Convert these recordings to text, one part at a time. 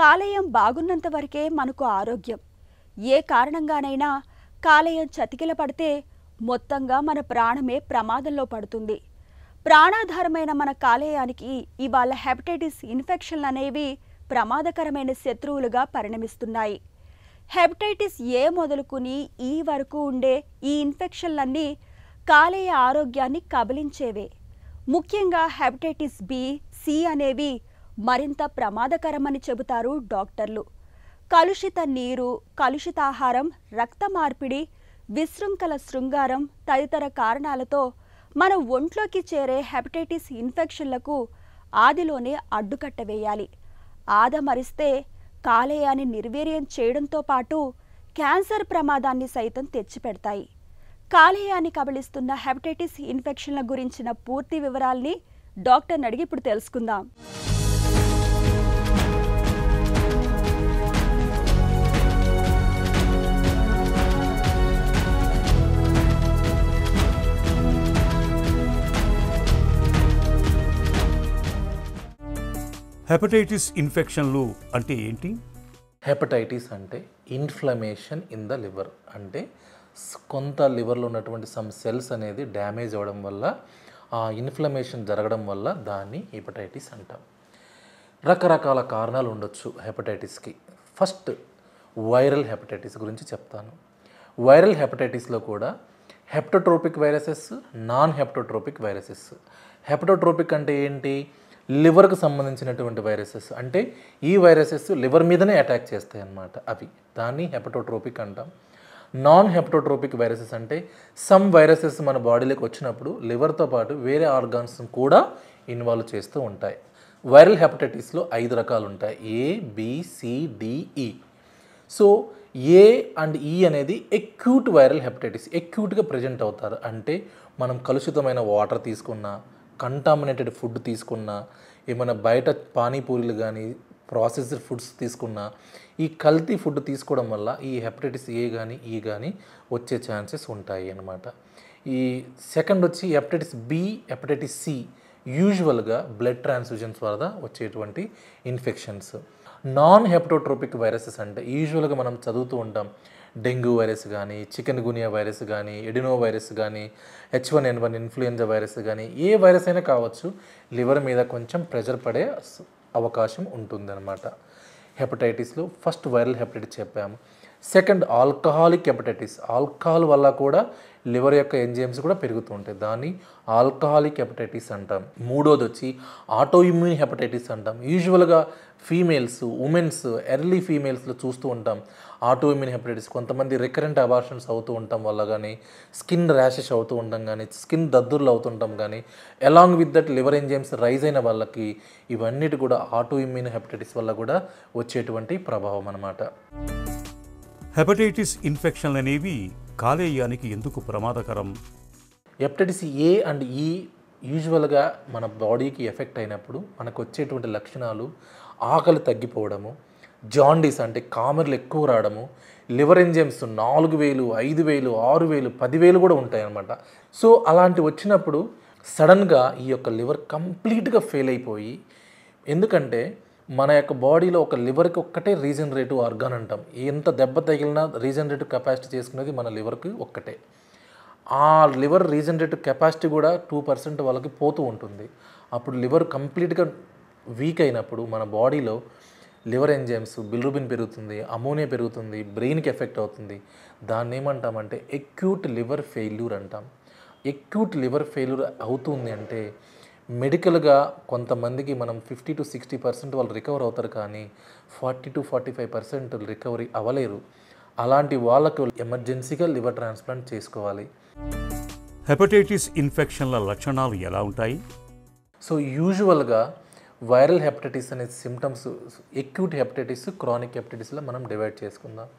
కాలేయం బాగున్నంత వరకే మనకు ఆరోగ్యం. ఏ కారణంగానైనా కాలేయం చతికిల పడితే మొత్తంగా మన ప్రాణమే ప్రమాదంలో పడుతుంది. ప్రాణాధారమైన మన కాలేయానికి ఇవాళ హెపటైటిస్ ఇన్ఫెక్షన్లు అనేవి ప్రమాదకరమైన శత్రువులుగా పరిణమిస్తున్నాయి. హెపటైటిస్ ఏ మొదలుకుని ఈ వరకు ఉండే ఈ ఇన్ఫెక్షన్లన్నీ కాలేయ ఆరోగ్యాన్ని కబలించేవే. ముఖ్యంగా హెపటైటిస్ బి, సి అనేవి మరింత ప్రమాదకరమని చెబుతారు డాక్టర్లు. కలుషిత నీరు, కలుషితాహారం, రక్త మార్పిడి, విశృంఖల శృంగారం తదితర కారణాలతో మన ఒంట్లోకి చేరే హెపటైటిస్ ఇన్ఫెక్షన్లకు ఆదిలోనే అడ్డుకట్ట వేయాలి. ఆదమరిస్తే కాలేయాన్ని నిర్వీర్యం చేయడంతో పాటు క్యాన్సర్ ప్రమాదాన్ని సైతం తెచ్చిపెడతాయి. కాలేయాన్ని కబలిస్తున్న హెపటైటిస్ ఇన్ఫెక్షన్ల గురించిన పూర్తి వివరాల్ని డాక్టర్ని అడిగి ఇప్పుడు తెలుసుకుందాం. హెపటైటిస్ ఇన్ఫెక్షన్లు అంటే ఏంటి? హెపటైటిస్ అంటే ఇన్ఫ్లమేషన్ ఇన్ ద లివర్. అంటే కొంత లివర్లో ఉన్నటువంటి సమ్ సెల్స్ అనేది డ్యామేజ్ అవ్వడం వల్ల, ఆ ఇన్ఫ్లమేషన్ జరగడం వల్ల దాన్ని హెపటైటిస్ అంటాం. రకరకాల కారణాలు ఉండొచ్చు హెపటైటిస్కి. ఫస్ట్ వైరల్ హెపటైటిస్ గురించి చెప్తాను. వైరల్ హెపటైటిస్లో కూడా హెప్టోట్రోపిక్ వైరసెస్, నాన్ హెప్టోట్రోపిక్ వైరసెస్. హెపటోట్రోపిక్ అంటే ఏంటి? లివర్కు సంబంధించినటువంటి వైరసెస్. అంటే ఈ వైరసెస్ లివర్ మీదనే అటాక్ చేస్తాయి అన్నమాట. అవి దాన్ని హెపటోట్రోపిక్ అంటాం. నాన్ హెపటోట్రోపిక్ వైరసెస్ అంటే సమ్ వైరసెస్ మన బాడీలోకి వచ్చినప్పుడు లివర్తో పాటు వేరే ఆర్గాన్స్ కూడా ఇన్వాల్వ్ చేస్తూ ఉంటాయి. వైరల్ హెపటైటిస్లో 5 రకాలు ఉంటాయి. ఏ, బి, సి, డి, ఈ. సో ఏ అండ్ ఈ అనేది ఎక్యూట్ వైరల్ హెపటైటిస్. ఎక్యూట్గా ప్రజెంట్ అవుతారు. అంటే మనం కలుషితమైన వాటర్ తీసుకున్నా, కంటామినేటెడ్ ఫుడ్ తీసుకున్నా, ఏమైనా బయట పానీపూరీలు కానీ ప్రాసెస్డ్ ఫుడ్స్ తీసుకున్నా, ఈ కల్తీ ఫుడ్ తీసుకోవడం వల్ల ఈ హెపటైటిస్ ఏ కానీ ఈ కానీ వచ్చే ఛాన్సెస్ ఉంటాయి అన్నమాట. ఈ సెకండ్ వచ్చి హెపటైటిస్ బి, హెపటైటిస్ సి. యూజువల్గా బ్లడ్ ట్రాన్స్ఫ్యూజన్స్ వల్ల వచ్చేటువంటి ఇన్ఫెక్షన్స్. నాన్ హెపటోట్రోపిక్ వైరసెస్ అంటే యూజువల్గా మనం చదువుతూ ఉంటాం. డెంగ్యూ వైరస్ కానీ, చికెన్ గునియా వైరస్ కానీ, ఎడినో వైరస్ కానీ, H1N1 ఇన్ఫ్లుయెంజా వైరస్ కానీ, ఏ వైరస్ అయినా కావచ్చు, లివర్ మీద కొంచెం ప్రెషర్ పడే అవకాశం ఉంటుందన్నమాట. హెపటైటిస్లో ఫస్ట్ వైరల్ హెపటైటిస్ చెప్పాము. Second alcoholic hepatitis. ఆల్కహాల్ వల్ల కూడా లివర్ యొక్క ఎంజైమ్స్ కూడా పెరుగుతూ ఉంటాయి. దాన్ని ఆల్కహాలిక్ హెపటైటిస్ అంటాం. మూడోది వచ్చి ఆటో ఇమ్యూన్ హెపటైటిస్ అంటాం. యూజువల్గా ఫీమేల్స్, ఉమెన్స్, ఎర్లీ ఫీమేల్స్లో చూస్తూ ఉంటాం ఆటో ఇమ్యూన్ హెపటైటిస్. కొంతమంది రికరెంట్ అబార్షన్స్ అవుతూ ఉండటం వల్ల కానీ, స్కిన్ ర్యాషెస్ అవుతూ ఉండడం కానీ, స్కిన్ దద్దుర్లు అవుతుంటాం కానీ, along with that liver enzymes rise అయిన వాళ్ళకి ఇవన్నిటి కూడా ఆటో ఇమ్యూన్ హెపటైటిస్ వల్ల కూడా వచ్చేటువంటి ప్రభావం అన్నమాట. హెపటైటిస్ ఇన్ఫెక్షన్లు అనేవి కాలేయానికి ఎందుకు ప్రమాదకరం? హెపటైటిస్ ఏ అండ్ ఈ యూజువల్గా మన బాడీకి ఎఫెక్ట్ అయినప్పుడు మనకు వచ్చేటువంటి లక్షణాలు ఆకలి తగ్గిపోవడము, జాండీస్ అంటే కామెర్లు ఎక్కువ రావడము, లివర్ ఎంజైమ్స్ 4000, 5000, 6000, 10,000 కూడా ఉంటాయి అన్నమాట. సో అలాంటి వచ్చినప్పుడు సడన్గా ఈ యొక్క లివర్ కంప్లీట్గా ఫెయిల్ అయిపోయి, ఎందుకంటే మన యొక్క బాడీలో ఒక లివర్కి ఒక్కటే రీజనరేటివ్ ఆర్గాన్ అంటాం. ఎంత దెబ్బ తగిలినా రీజనరేటివ్ కెపాసిటీ చేసుకునేది మన లివర్కి ఒక్కటే. ఆ లివర్ రీజనరేటివ్ కెపాసిటీ కూడా 2% వాళ్ళకి పోతూ ఉంటుంది. అప్పుడు లివర్ కంప్లీట్గా వీక్ అయినప్పుడు మన బాడీలో లివర్ ఎంజైమ్స్, బిలిరూబిన్ పెరుగుతుంది, అమోనియా పెరుగుతుంది, బ్రెయిన్కి ఎఫెక్ట్ అవుతుంది. దాన్ని ఏమంటామంటే ఎక్యూట్ లివర్ ఫెయిల్యూర్ అంటాం. ఎక్యూట్ లివర్ ఫెయిల్యూర్ అవుతుంది అంటే మెడికల్గా కొంతమందికి మనం 50 to 60% వాళ్ళు రికవర్ అవుతారు, కానీ 40 to 45% రికవరీ అవ్వలేరు. అలాంటి వాళ్ళకు ఎమర్జెన్సీగా లివర్ ట్రాన్స్ప్లాంట్ చేసుకోవాలి. హెపటైటిస్ ఇన్ఫెక్షన్ల లక్షణాలు ఎలా ఉంటాయి? సో యూజువల్గా వైరల్ హెపటైటిస్ అనే సిమ్టమ్స్ ఎక్యూట్ హెపటైటిస్, క్రానిక్ హెపటైటిస్లో మనం డివైడ్ చేసుకుందాం.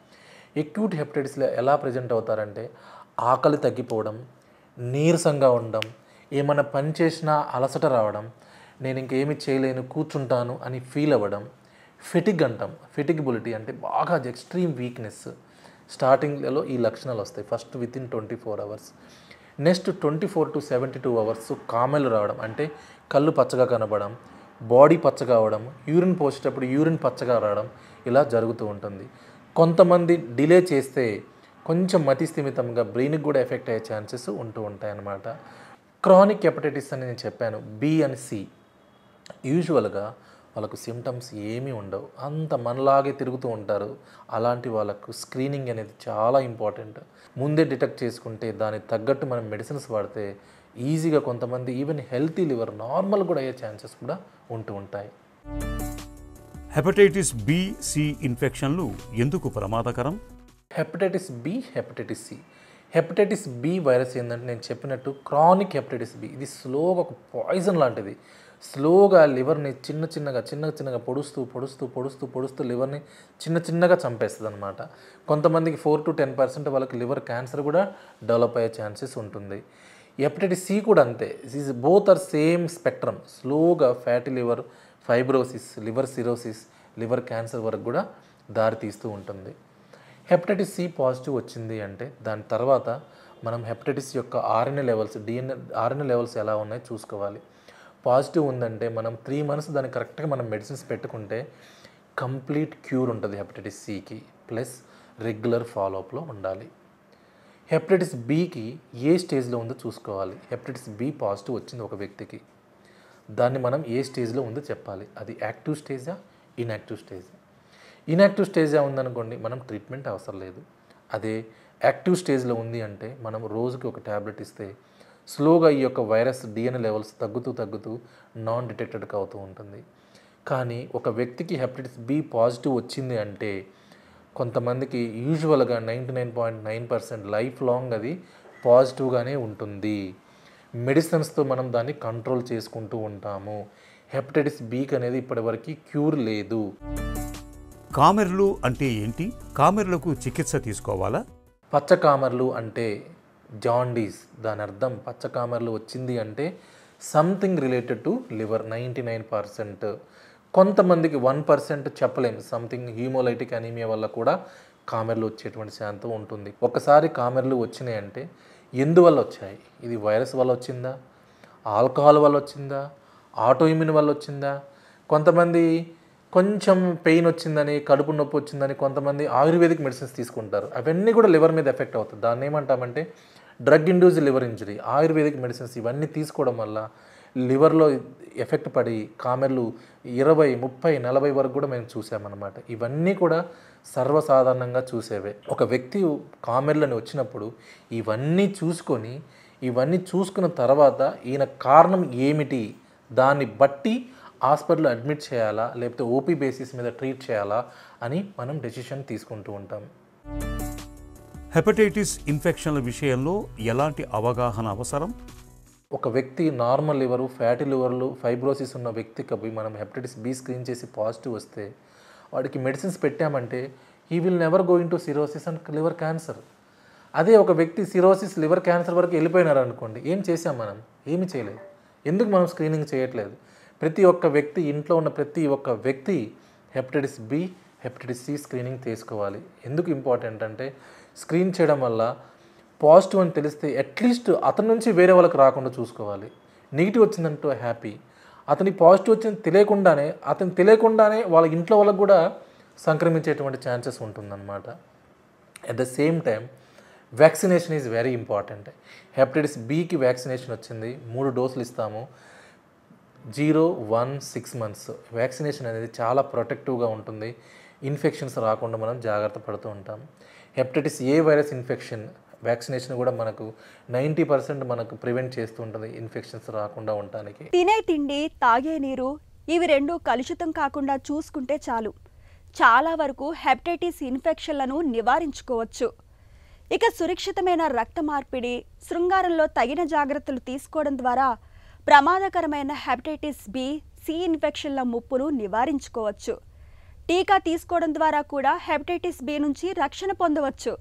ఎక్యూట్ హెపటైటిస్లో ఎలా ప్రజెంట్ అవుతారంటే ఆకలి తగ్గిపోవడం, నీరసంగా ఉండడం, ఏమైనా పని చేసినా అలసట రావడం, నేను ఇంకేమి చేయలేను కూర్చుంటాను అని ఫీల్ అవ్వడం, ఫెటిగ్ అంటాం. ఫెటిగబిలిటీ అంటే బాగా ఎక్స్ట్రీమ్ వీక్నెస్. స్టార్టింగ్లో ఈ లక్షణాలు వస్తాయి. First within 24 hours. Next 24 to 72 hours కామెలు రావడం, అంటే కళ్ళు పచ్చగా కనబడడం, బాడీ పచ్చగా అవడం, యూరిన్ పోసేటప్పుడు యూరిన్ పచ్చగా రావడం ఇలా జరుగుతూ ఉంటుంది. కొంతమంది డిలే చేస్తే కొంచెం మతి స్థిమితంగా బ్రెయిన్కి కూడా ఎఫెక్ట్ అయ్యే ఛాన్సెస్ ఉంటూ ఉంటాయి అన్నమాట. క్రానిక్ హెపటైటిస్ అని నేను చెప్పాను, బి అండ్ సి. యూజువల్గా వాళ్ళకు సిమ్టమ్స్ ఏమీ ఉండవు, అంత మనలాగే తిరుగుతూ ఉంటారు. అలాంటి వాళ్ళకు స్క్రీనింగ్ అనేది చాలా ఇంపార్టెంట్. ముందే డిటెక్ట్ చేసుకుంటే దానికి తగ్గట్టు మనం మెడిసిన్స్ వాడితే ఈజీగా కొంతమంది ఈవెన్ హెల్తీ లివర్ నార్మల్ కూడా అయ్యే ఛాన్సెస్ కూడా ఉంటూ ఉంటాయి. హెపటైటిస్ బి, సి ఇన్ఫెక్షన్లు ఎందుకు ప్రమాదకరం? Hepatitis B, hepatitis C. Hepatitis B virus ఏంటంటే నేను చెప్పినట్టు క్రానిక్ హెపటైటిస్ బి, ఇది స్లోగా ఒక పాయిజన్ లాంటిది. స్లోగా లివర్ని చిన్న చిన్నగా పొడుస్తూ లివర్ని చిన్నగా చంపేస్తుంది అనమాట. కొంతమందికి 4 to 10% వాళ్ళకి లివర్ క్యాన్సర్ కూడా డెవలప్ అయ్యే ఛాన్సెస్ ఉంటుంది. హెపటైటిస్ సి కూడా అంతే. Both are same spectrum. స్లోగా fatty liver, fibrosis, liver cirrhosis, liver cancer వరకు కూడా దారి తీస్తూ ఉంటుంది. హెపటైటిస్ సి పాజిటివ్ వచ్చింది అంటే దాని తర్వాత మనం హెపటైటిస్ యొక్క ఆర్ఎన్ఏ లెవెల్స్, ఆర్ఎన్ఏ లెవెల్స్ ఎలా ఉన్నాయో చూసుకోవాలి. పాజిటివ్ ఉందంటే మనం 3 months దాన్ని కరెక్ట్గా మనం మెడిసిన్స్ పెట్టుకుంటే కంప్లీట్ క్యూర్ ఉంటుంది హెపటైటిస్ సికి. ప్లస్ రెగ్యులర్ ఫాలోఅప్లో ఉండాలి. హెపటైటిస్ బికి ఏ స్టేజ్లో ఉందో చూసుకోవాలి. హెపటైటిస్ బి పాజిటివ్ వచ్చింది ఒక వ్యక్తికి, దాన్ని మనం ఏ స్టేజ్లో ఉందో చెప్పాలి. అది యాక్టివ్ స్టేజా, ఇన్యాక్టివ్ స్టేజా. ఇన్యాక్టివ్ స్టేజా ఉందనుకోండి మనం ట్రీట్మెంట్ అవసరం లేదు. అదే యాక్టివ్ స్టేజ్లో ఉంది అంటే మనం రోజుకి ఒక ట్యాబ్లెట్ ఇస్తే స్లోగా ఈ యొక్క వైరస్ డిఎన్ఏ లెవెల్స్ తగ్గుతూ నాన్ డిటెక్టెడ్గా అవుతూ ఉంటుంది. కానీ ఒక వ్యక్తికి హెపటైటిస్ బి పాజిటివ్ వచ్చింది అంటే కొంతమందికి యూజువల్గా 99.9% లైఫ్ లాంగ్ అది పాజిటివ్గానే ఉంటుంది. మెడిసిన్స్తో మనం దాన్ని కంట్రోల్ చేసుకుంటూ ఉంటాము. హెపటైటిస్ బికి అనేది ఇప్పటివరకు క్యూర్ లేదు. కామెర్లు అంటే ఏంటి? కామెర్లకు చికిత్స తీసుకోవాలా? పచ్చకామెర్లు అంటే జాండీస్. దాని అర్థం పచ్చకామెర్లు వచ్చింది అంటే సంథింగ్ రిలేటెడ్ టు లివర్. 99%. కొంతమందికి 1% చెప్పలేము, సంథింగ్ హీమోలైటిక్ అనీమియా వల్ల కూడా కామెర్లు వచ్చేటువంటి శాంతం ఉంటుంది. ఒకసారి కామెర్లు వచ్చినాయి అంటే ఎందువల్ల వచ్చాయి? ఇది వైరస్ వల్ల వచ్చిందా, ఆల్కహాల్ వల్ల వచ్చిందా, ఆటో ఇమ్యూన్ వల్ల వచ్చిందా? కొంతమంది కొంచెం పెయిన్ వచ్చిందని, కడుపు నొప్పి వచ్చిందని కొంతమంది ఆయుర్వేదిక్ మెడిసిన్స్ తీసుకుంటారు. అవన్నీ కూడా లివర్ మీద ఎఫెక్ట్ అవుతుంది. దాన్ని ఏమంటామంటే drug induced liver injury. Ayurvedic medicines ఇవన్నీ తీసుకోవడం వల్ల లివర్లో ఎఫెక్ట్ పడి కామెర్లు 20, 30, 40 వరకు కూడా మేము చూసామన్నమాట. ఇవన్నీ కూడా సర్వసాధారణంగా చూసేవే. ఒక వ్యక్తి కామెర్లని వచ్చినప్పుడు ఇవన్నీ చూసుకున్న తర్వాత ఈయన కారణం ఏమిటి, దాన్ని బట్టి హాస్పిటల్లో అడ్మిట్ చేయాలా లేకపోతే ఓపీ బేసిస్ మీద ట్రీట్ చేయాలా అని మనం డెసిషన్ తీసుకుంటూ ఉంటాం. హెపటైటిస్ ఇన్ఫెక్షన్ల విషయంలో ఎలాంటి అవగాహన అవసరం? ఒక వ్యక్తి నార్మల్ లివరు, ఫ్యాటీ లివర్లు, ఫైబ్రోసిస్ ఉన్న వ్యక్తికి మనం హెపటైటిస్ బి స్క్రీన్ చేసి పాజిటివ్ వస్తే వాడికి మెడిసిన్స్ పెట్టామంటే he will never go in to cirrhosis and liver cancer. అదే ఒక వ్యక్తి సిరోసిస్, లివర్ క్యాన్సర్ వరకు వెళ్ళిపోయినారు అనుకోండి, ఏం చేసాం మనం? ఏమీ చేయలేదు. ఎందుకు మనం స్క్రీనింగ్ చేయట్లేదు? ప్రతి ఒక్క వ్యక్తి, ఇంట్లో ఉన్న ప్రతి ఒక్క వ్యక్తి hepatitis B, hepatitis C screening తీసుకోవాలి. ఎందుకు ఇంపార్టెంట్ అంటే స్క్రీన్ చేయడం వల్ల పాజిటివ్ అని తెలిస్తే అట్లీస్ట్ అతని నుంచి వేరే వాళ్ళకి రాకుండా చూసుకోవాలి. నెగిటివ్ వచ్చిందంటూ హ్యాపీ. అతనికి పాజిటివ్ వచ్చింది తెలియకుండానే వాళ్ళ ఇంట్లో వాళ్ళకు కూడా సంక్రమించేటువంటి ఛాన్సెస్ ఉంటుందన్నమాట. At the same time vaccination is very important. Hepatitis బికి వ్యాక్సినేషన్ వచ్చింది, 3 డోసులు ఇస్తాము. 0, 1, 6 months వ్యాక్సినేషన్ అనేది చాలా ప్రొటెక్టివ్గా ఉంటుంది. ఇన్ఫెక్షన్స్ రాకుండా మనం జాగ్రత్త పడుతూ ఉంటాం. Hepatitis A virus infection vaccination కూడా మనకు 90% మనకు ప్రివెంట్ చేస్తూ ఉంటుంది ఇన్ఫెక్షన్స్ రాకుండా ఉండడానికి. తినే తిండి, తాగే నీరు ఇవి 2 కలుషితం కాకుండా చూసుకుంటే చాలు. చాలా వరకు హెపటైటిస్ ఇన్ఫెక్షన్లను నివారించుకోవచ్చు. ఇక సురక్షితమైన రక్త మార్పిడి, శృంగారంలో తగిన జాగ్రత్తలు తీసుకోవడం ద్వారా ప్రమాదకరమైన హెపటైటిస్ బి, సి ఇన్ఫెక్షన్ల ముప్పును నివారించుకోవచ్చు. టీకా తీసుకోవడం ద్వారా కూడా హెపటైటిస్ బి నుంచి రక్షణ పొందవచ్చు.